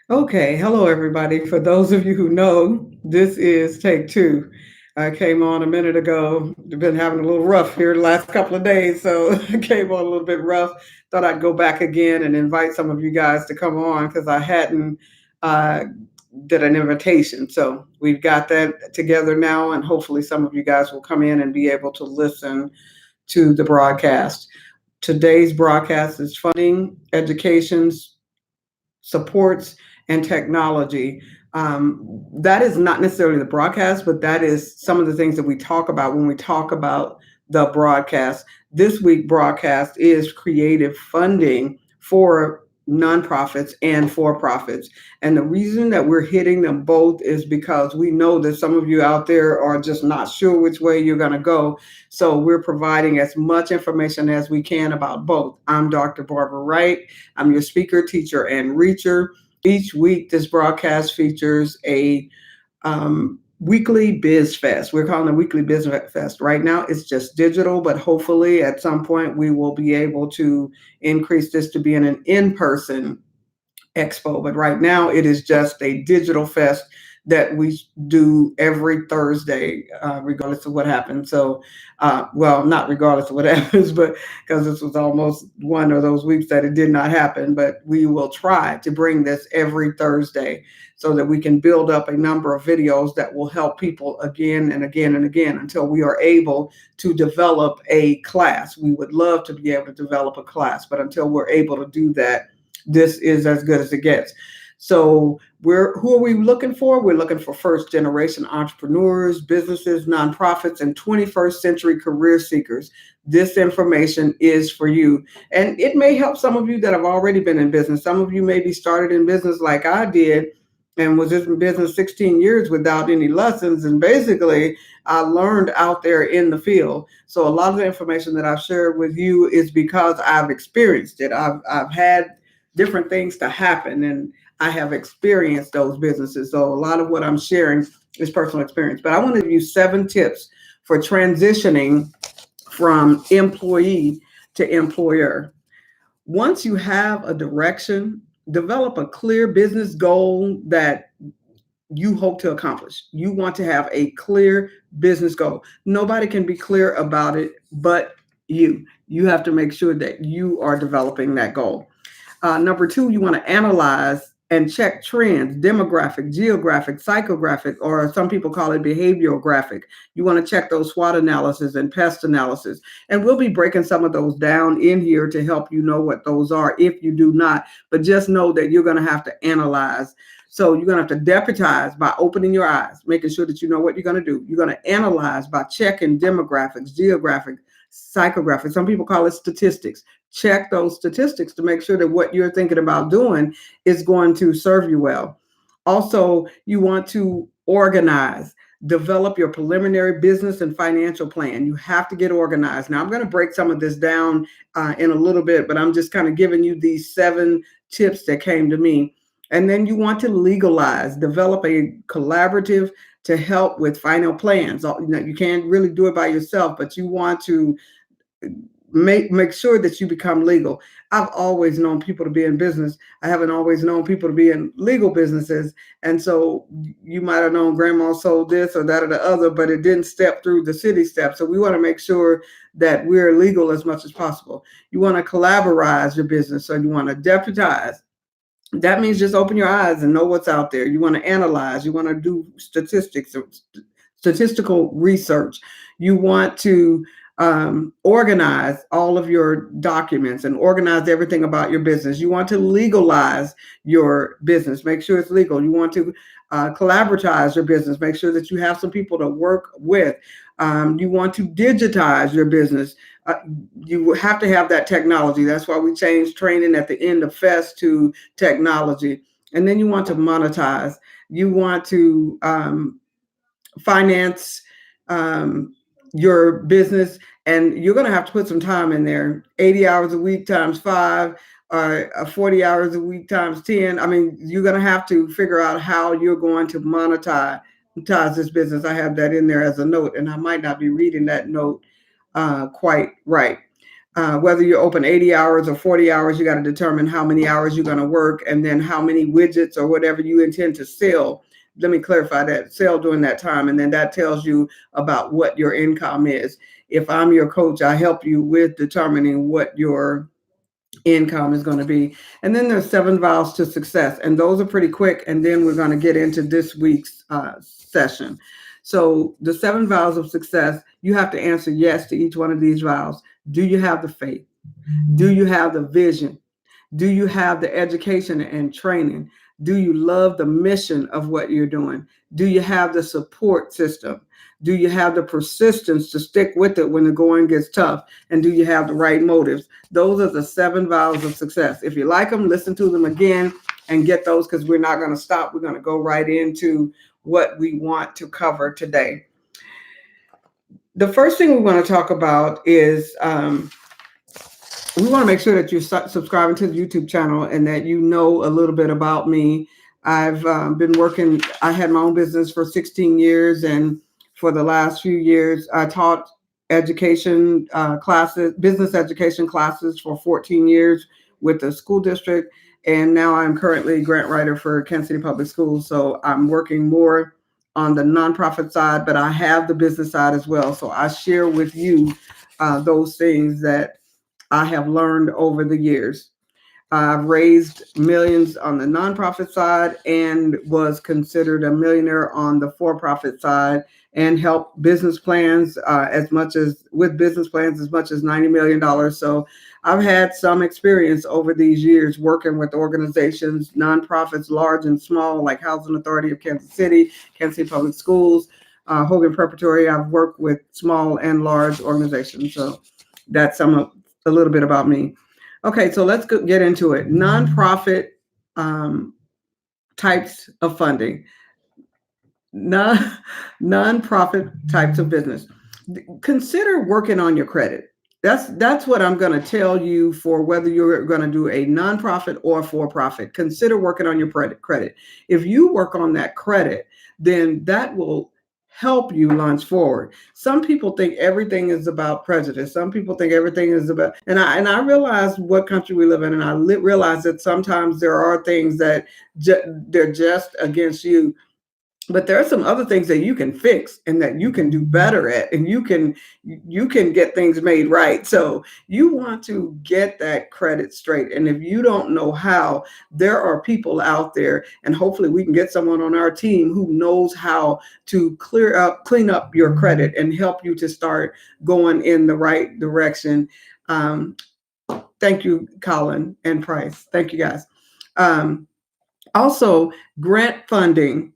Okay, hello everybody. For those of you who know, this is take two. I came on a minute ago. Been having a little rough here the last couple of days, so I came on a little bit rough. Thought I'd go back again and invite some of you guys to come on because I hadn't uh, did an invitation. So we've got that together now, and hopefully some of you guys will come in and be able to listen to the broadcast. Today's broadcast is funding, education, supports and technology. That is not necessarily the broadcast, but that is some of the things that we talk about when we talk about the broadcast. This week broadcast is creative funding for nonprofits and for profits. And the reason that we're hitting them both is because we know that some of you out there are just not sure which way you're going to go. So we're providing as much information as we can about both. I'm Dr. Barbara Wright. I'm your speaker, teacher, and reacher. Each week, this broadcast features a weekly Biz Fest. We're calling it weekly Biz Fest. Right now, it's just digital, but hopefully at some point we will be able to increase this to being an in-person expo. But right now, it is just a digital fest that we do every Thursday, regardless of what happens. So, well, not regardless of what happens, but because this was almost one of those weeks that it did not happen. But we will try to bring this every Thursday so that we can build up a number of videos that will help people again and again and again until we are able to develop a class. We would love to be able to develop a class, but until we're able to do that, this is as good as it gets. So who are we looking for? We're looking for first generation entrepreneurs, businesses, nonprofits, and 21st century career seekers. This information is for you. And it may help some of you that have already been in business. Some of you may be started in business like I did and was in business 16 years without any lessons. And basically, I learned out there in the field. So a lot of the information that I've shared with you is because I've experienced it. I've had different things to happen, and I have experienced those businesses. So a lot of what I'm sharing is personal experience. But I want to give you 7 tips for transitioning from employee to employer. Once you have a direction, develop a clear business goal that you hope to accomplish. You want to have a clear business goal. Nobody can be clear about it but you. You have to make sure that you are developing that goal. Number 2, you want to analyze and check trends, demographic, geographic, psychographic, or some people call it behavioral graphic. You want to check those SWOT analysis and pest analysis. And we'll be breaking some of those down in here to help you know what those are if you do not. But just know that you're going to have to analyze. So you're going to have to deputize by opening your eyes, making sure that you know what you're going to do. You're going to analyze by checking demographics, geographic, psychographic. Some people call it statistics. Check those statistics to make sure that what you're thinking about doing is going to serve you well. Also, you want to organize, develop your preliminary business and financial plan. You have to get organized. Now, I'm going to break some of this down in a little bit, but I'm just kind of giving you these 7 tips that came to me. And then you want to legalize, develop a collaborative to help with final plans. You can't really do it by yourself, but you want to make sure that you become legal. I've always known people to be in business. I haven't always known people to be in legal businesses. And so you might have known grandma sold this or that or the other, but it didn't step through the city steps. So we want to make sure that we're legal as much as possible. You want to collaborate your business. So you want to deputize. That means just open your eyes and know what's out there. You want to analyze. You want to do statistical research. You want to organize all of your documents and organize everything about your business. You want to legalize your business, make sure it's legal. You want to collaboratize your business, make sure that you have some people to work with. You want to digitize your business. You have to have that technology. That's why we changed training at the end of Fest to technology. And then you want to monetize. You want to finance your business, and you're going to have to put some time in there. 80 hours a week times 5, or 40 hours a week times 10. I mean, you're going to have to figure out how you're going to monetize this business. I have that in there as a note, and I might not be reading that note quite right. Whether you're open 80 hours or 40 hours, you got to determine how many hours you're going to work and then how many widgets or whatever you intend to sell. Let me clarify that, sell during that time. And then that tells you about what your income is. If I'm your coach, I help you with determining what your income is going to be. And then there's 7 vows to success. And those are pretty quick. And then we're going to get into this week's session. So the 7 vows of success, you have to answer yes to each one of these vows. Do you have the faith? Do you have the vision? Do you have the education and training? Do you love the mission of what you're doing? Do you have the support system? Do you have the persistence to stick with it when the going gets tough? And do you have the right motives? Those are the 7 vows of success. If you like them, listen to them again and get those, because we're not going to stop. We're going to go right into what we want to cover today. The first thing we want to talk about is we want to make sure that you're subscribing to the YouTube channel and that you know a little bit about me. I've been working, I had my own business for 16 years, and for the last few years, I taught education classes, business education classes for 14 years with the school district. And now I'm currently grant writer for Kansas City Public Schools. So I'm working more on the nonprofit side, but I have the business side as well. So I share with you those things that I have learned over the years. I've raised millions on the nonprofit side and was considered a millionaire on the for-profit side, and helped business plans as much as $90 million. So I've had some experience over these years working with organizations, nonprofits, large and small, like Housing Authority of Kansas City, Kansas City Public Schools, Hogan Preparatory. I've worked with small and large organizations. So that's a little bit about me. Okay, so let's get into it. Nonprofit types of funding. Nonprofit types of business. Consider working on your credit. That's what I'm going to tell you for whether you're going to do a nonprofit or for-profit. Consider working on your credit. If you work on that credit, then that will help you launch forward. Some people think everything is about prejudice. Some people think everything is about, and I realize what country we live in, and I realize that sometimes there are things that they're just against you. But there are some other things that you can fix and that you can do better at, and you can get things made right. So you want to get that credit straight. And if you don't know how, there are people out there, and hopefully we can get someone on our team who knows how to clean up your credit and help you to start going in the right direction. Thank you, Colin and Price. Thank you, guys. Also, grant funding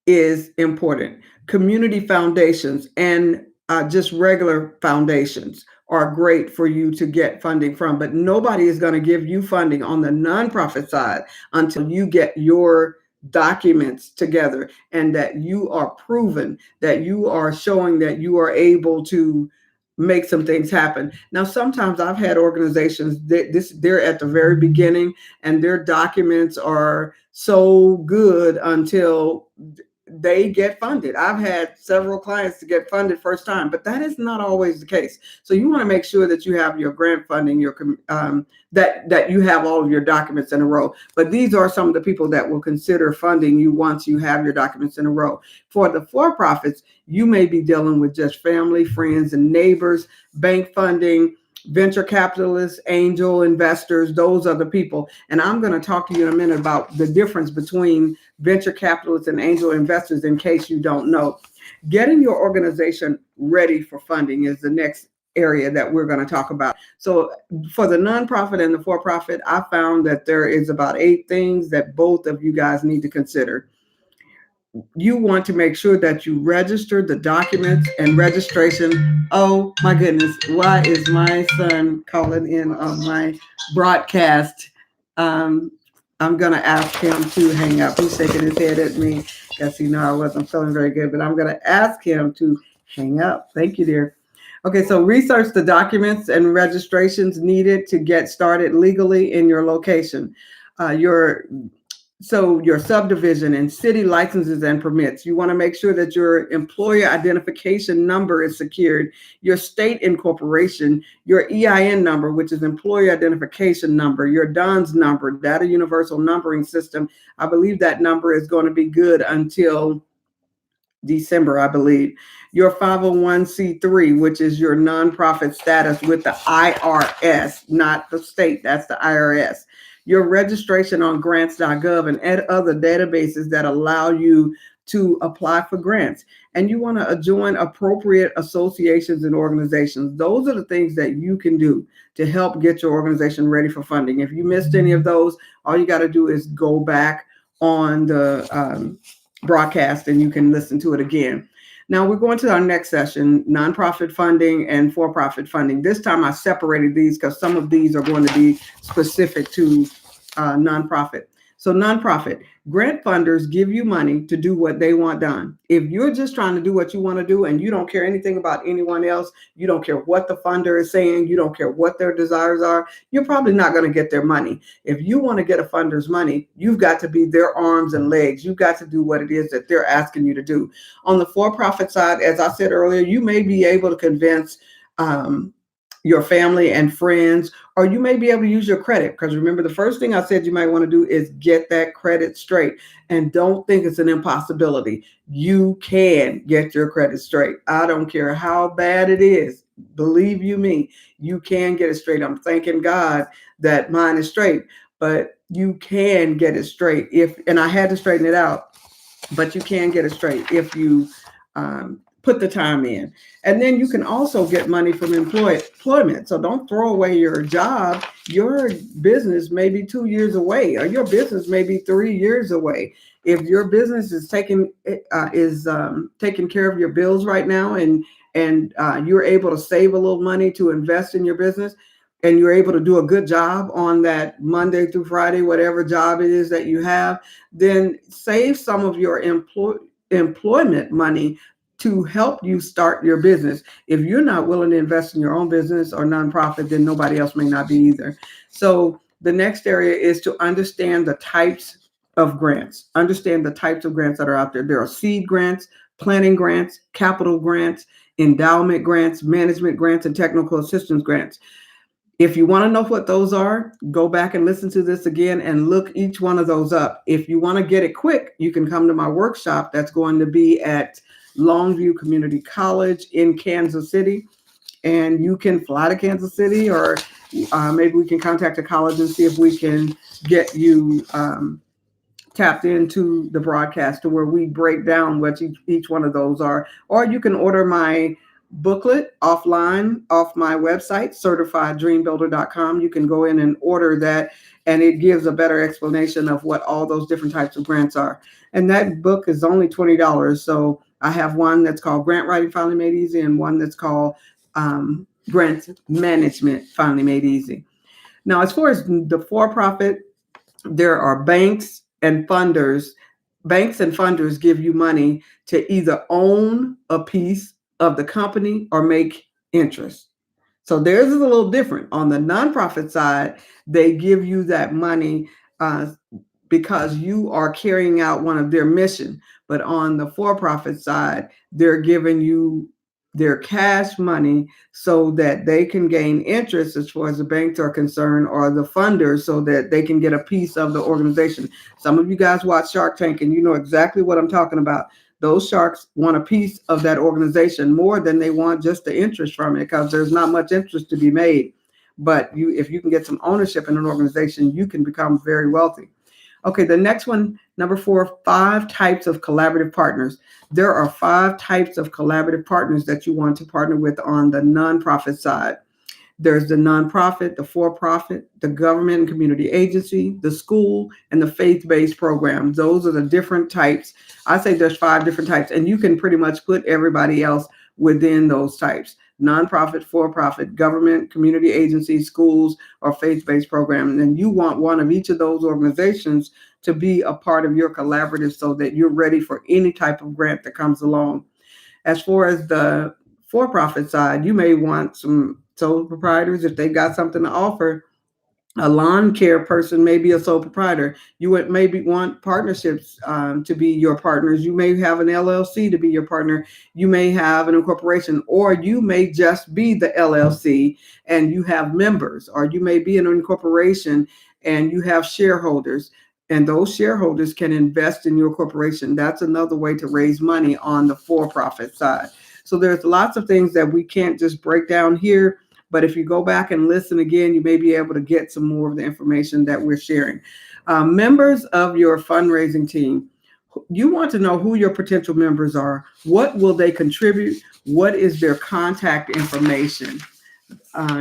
is important. Community foundations and just regular foundations are great for you to get funding from, but nobody is going to give you funding on the nonprofit side until you get your documents together and that you are proven, that you are showing that you are able to make some things happen. Now, sometimes I've had organizations that they're at the very beginning and their documents are so good until they get funded. I've had several clients to get funded first time, but that is not always the case. So you want to make sure that you have your grant funding, your that you have all of your documents in a row. But these are some of the people that will consider funding you once you have your documents in a row. For the for-profits, you may be dealing with just family, friends, and neighbors, bank funding, venture capitalists, angel investors. Those are the people. And I'm going to talk to you in a minute about the difference between venture capitalists and angel investors in case you don't know. Getting your organization ready for funding is the next area that we're going to talk about. So for the nonprofit and the for-profit, I found that there is about 8 things that both of you guys need to consider. You want to make sure that you register the documents and registration. Oh my goodness, why is my son calling in on my broadcast? I'm going to ask him to hang up. He's shaking his head at me because he know I wasn't feeling very good, but I'm going to ask him to hang up. Thank you, dear. Okay, so research the documents and registrations needed to get started legally in your location. So your subdivision and city licenses and permits. You want to make sure that your employer identification number is secured, your state incorporation, your EIN number, which is employer identification number, your DUNS number, data universal numbering system. I believe that number is going to be good until December, I believe. Your 501c3, which is your nonprofit status with the IRS, not the state, that's the IRS. Your registration on grants.gov and other databases that allow you to apply for grants. And you want to join appropriate associations and organizations. Those are the things that you can do to help get your organization ready for funding. If you missed any of those, all you got to do is go back on the broadcast and you can listen to it again. Now we're going to our next session, nonprofit funding and for-profit funding. This time I separated these because some of these are going to be specific to nonprofit. So nonprofit, grant funders give you money to do what they want done. If you're just trying to do what you want to do and you don't care anything about anyone else, you don't care what the funder is saying, you don't care what their desires are, you're probably not going to get their money. If you want to get a funder's money, you've got to be their arms and legs. You've got to do what it is that they're asking you to do. On the for-profit side, as I said earlier, you may be able to convince your family and friends, or you may be able to use your credit. Because remember, the first thing I said you might want to do is get that credit straight. And don't think it's an impossibility. You can get your credit straight. I don't care how bad it is. Believe you me, you can get it straight. I'm thanking God that mine is straight, but you can get it straight. And I had to straighten it out, but you can get it straight if you put the time in. And then you can also get money from employment. So don't throw away your job. Your business may be 2 years away, or your business may be 3 years away. If your business is taking care of your bills right now, and you're able to save a little money to invest in your business, and you're able to do a good job on that Monday through Friday, whatever job it is that you have, then save some of your employment money to help you start your business. If you're not willing to invest in your own business or nonprofit, then nobody else may not be either. So the next area is to understand the types of grants. Understand the types of grants that are out there. There are seed grants, planning grants, capital grants, endowment grants, management grants, and technical assistance grants. If you want to know what those are, go back and listen to this again and look each one of those up. If you want to get it quick, you can come to my workshop that's going to be at Longview Community College in Kansas City. And you can fly to Kansas City, or maybe we can contact the college and see if we can get you tapped into the broadcast to where we break down what each one of those are. Or you can order my booklet offline off my website, certifieddreambuilder.com. You can go in and order that, and it gives a better explanation of what all those different types of grants are. And that book is only $20. So I have one that's called Grant Writing Finally Made Easy, and one that's called Grant Management Finally Made Easy. Now, as far as the for-profit, there are banks and funders. Banks and funders give you money to either own a piece of the company or make interest. So theirs is a little different. On the nonprofit side, they give you that money because you are carrying out one of their mission. But on the for-profit side, they're giving you their cash money so that they can gain interest as far as the banks are concerned, or the funders, so that they can get a piece of the organization. Some of you guys watch Shark Tank and you know exactly what I'm talking about. Those sharks want a piece of that organization more than they want just the interest from it, because there's not much interest to be made. But if you can get some ownership in an organization, you can become very wealthy. Okay, the next one, number 4, 5 types of collaborative partners. There are 5 types of collaborative partners that you want to partner with on the nonprofit side. There's the nonprofit, the for-profit, the government and community agency, the school, and the faith-based programs. Those are the different types. I say there's 5 different types, and you can pretty much put everybody else within those types. Nonprofit, for-profit, government, community agencies, schools, or faith-based program. And you want one of each of those organizations to be a part of your collaborative so that you're ready for any type of grant that comes along. As far as the for-profit side, you may want some sole proprietors. If they got something to offer, A lawn care person may be a sole proprietor. You would maybe want partnerships to be your partners. You may have an LLC to be your partner. You may have an incorporation, or you may just be the LLC and you have members, or you may be an incorporation and you have shareholders. And those shareholders can invest in your corporation. That's another way to raise money on the for-profit side. So there's lots of things that we can't just break down here, but if you go back and listen again, you may be able to get some more of the information that we're sharing. Members of your fundraising team, you want to know who your potential members are. What will they contribute? What is their contact information?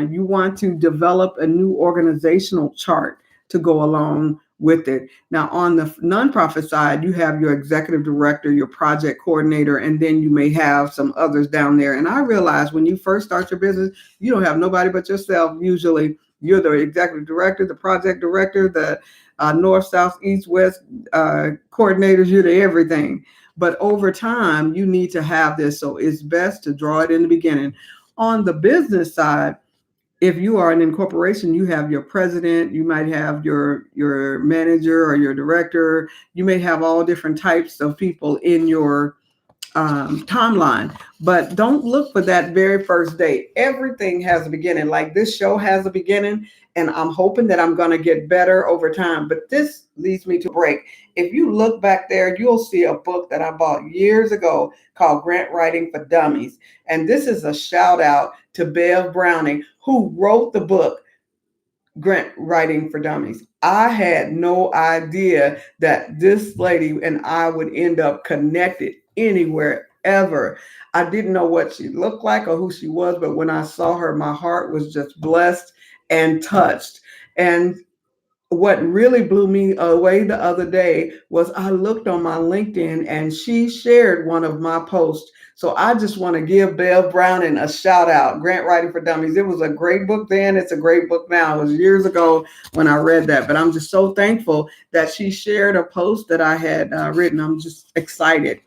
You want to develop a new organizational chart to go along with it. Now, on the nonprofit side, you have your executive director, your project coordinator, and then you may have some others down there. And I realize when you first start your business, you don't have nobody but yourself. Usually, you're the executive director, the project director, the north, south, east, west coordinators, you're the everything. But over time, you need to have this. So it's best to draw it in the beginning. On the business side, if you are an incorporation, you have your president, you might have your manager or your director, you may have all different types of people in your timeline, but don't look for that very first date. Everything has a beginning. Like this show has a beginning, and I'm hoping that I'm going to get better over time. But this leads me to break. If you look back there, you'll see a book that I bought years ago called Grant Writing for Dummies. And this is a shout out to Bev Browning, who wrote the book Grant Writing for Dummies. I had no idea that this lady and I would end up connected anywhere ever. I didn't know what she looked like or who she was, but when I saw her, my heart was just blessed and touched. And what really blew me away the other day was I looked on my LinkedIn and she shared one of my posts. So I just want to give Bev Browning a shout out. Grant Writing for Dummies. It was a great book then. It's a great book now. It was years ago when I read that, but I'm just so thankful that she shared a post that I had written. I'm just excited.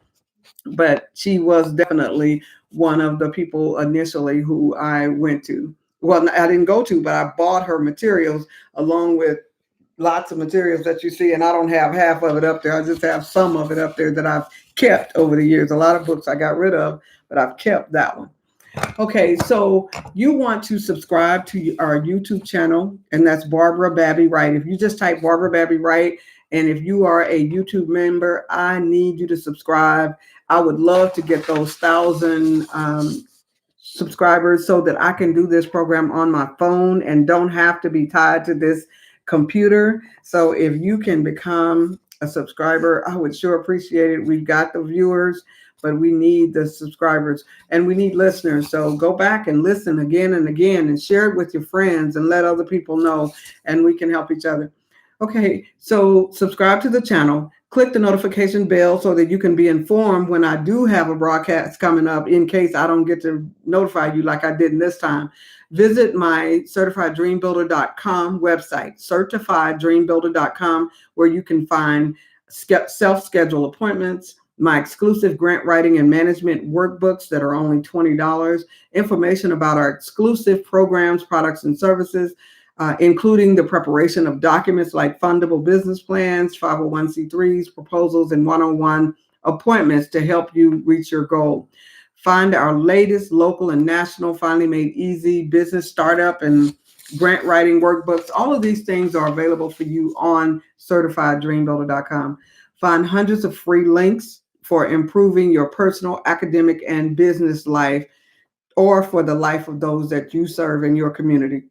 But she was definitely one of the people initially who I went to. Well, I didn't go to, but I bought her materials along with lots of materials that you see, and I don't have half of it up there. I just have some of it up there that I've kept over the years. A lot of books I got rid of, but I've kept that one. Okay, so you want to subscribe to our YouTube channel, and that's Barbara Babby Wright. If you just type Barbara Babby Wright, and if you are a YouTube member, I need you to subscribe. I would love to get those 1,000 subscribers so that I can do this program on my phone and don't have to be tied to this computer. So if you can become a subscriber, I would sure appreciate it. We've got the viewers, but we need the subscribers and we need listeners. So go back and listen again and again and share it with your friends and let other people know, and we can help each other. Okay, so subscribe to the channel, click the notification bell so that you can be informed when I do have a broadcast coming up in case I don't get to notify you like I did this time. Visit my certifieddreambuilder.com website, certifieddreambuilder.com, where you can find self-schedule appointments, my exclusive grant writing and management workbooks that are only $20, information about our exclusive programs, products, and services, including the preparation of documents like fundable business plans, 501c3s, proposals, and one-on-one appointments to help you reach your goal. Find our latest local and national Finally Made Easy business startup and grant writing workbooks. All of these things are available for you on certifieddreambuilder.com. Find hundreds of free links for improving your personal, academic, and business life, or for the life of those that you serve in your community.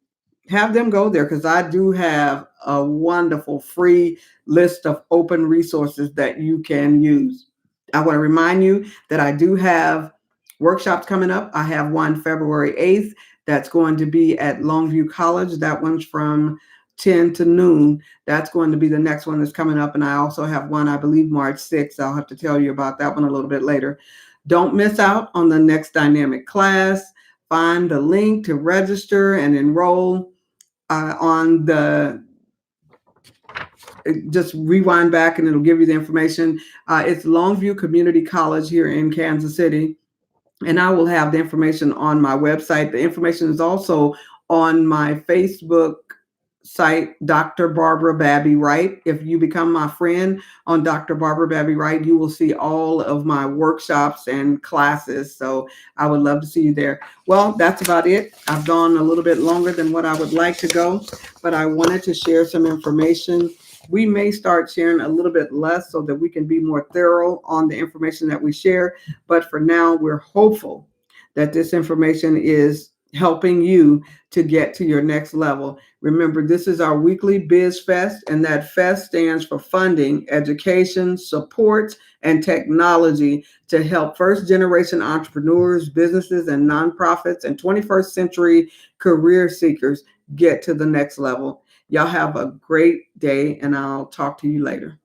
Have them go there because I do have a wonderful free list of open resources that you can use. I want to remind you that I do have workshops coming up. I have one February 8th that's going to be at Longview College. That one's from 10 to noon. That's going to be the next one that's coming up. And I also have one, I believe, March 6th. I'll have to tell you about that one a little bit later. Don't miss out on the next dynamic class. Find the link to register and enroll on the, just rewind back and it'll give you the information. It's Longview Community College here in Kansas City. And I will have the information on my website. The information is also on my Facebook site, Dr. Barbara Babby Wright. If you become my friend on Dr. Barbara Babby Wright, you will see all of my workshops and classes. So I would love to see you there. Well, that's about it. I've gone a little bit longer than what I would like to go, but I wanted to share some information. We may start sharing a little bit less so that we can be more thorough on the information that we share. But for now, we're hopeful that this information is helping you to get to your next level. Remember, this is our weekly Biz Fest, and that Fest stands for funding, education, support, and technology to help first generation entrepreneurs, businesses, and nonprofits and 21st century career seekers get to the next level. Y'all have a great day, and I'll talk to you later.